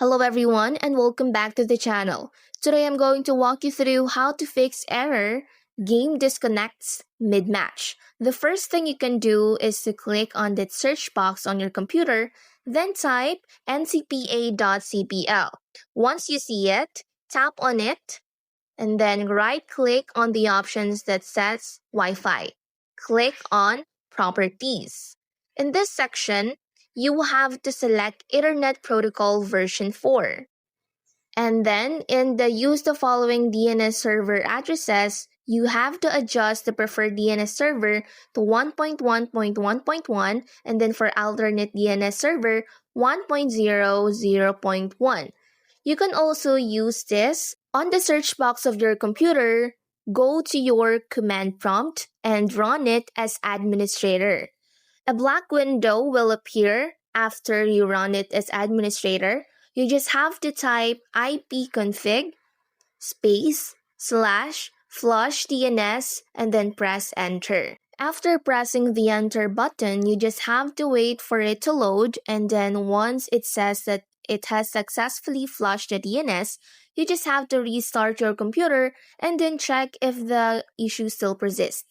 Hello everyone and welcome back to the channel. Today I'm going to walk you through how to fix error game disconnects mid-match. The first thing you can do is to click on that search box on your computer, then type ncpa.cpl. Once you see it, tap on it and then right-click on the options that says Wi-Fi. Click on Properties. In this section, you will have to select Ethernet Protocol version 4. And then in the use the following DNS server addresses, you have to adjust the preferred DNS server to 1.1.1.1 and then for alternate DNS server 1.0.0.1. You can also use this on the search box of your computer. Go to your command prompt and run it as administrator. A black window will appear after you run it as administrator. You just have to type ipconfig /flush DNS and then press enter. After pressing the enter button, you just have to wait for it to load, and then once it says that it has successfully flushed the DNS, you just have to restart your computer and then check if the issue still persists.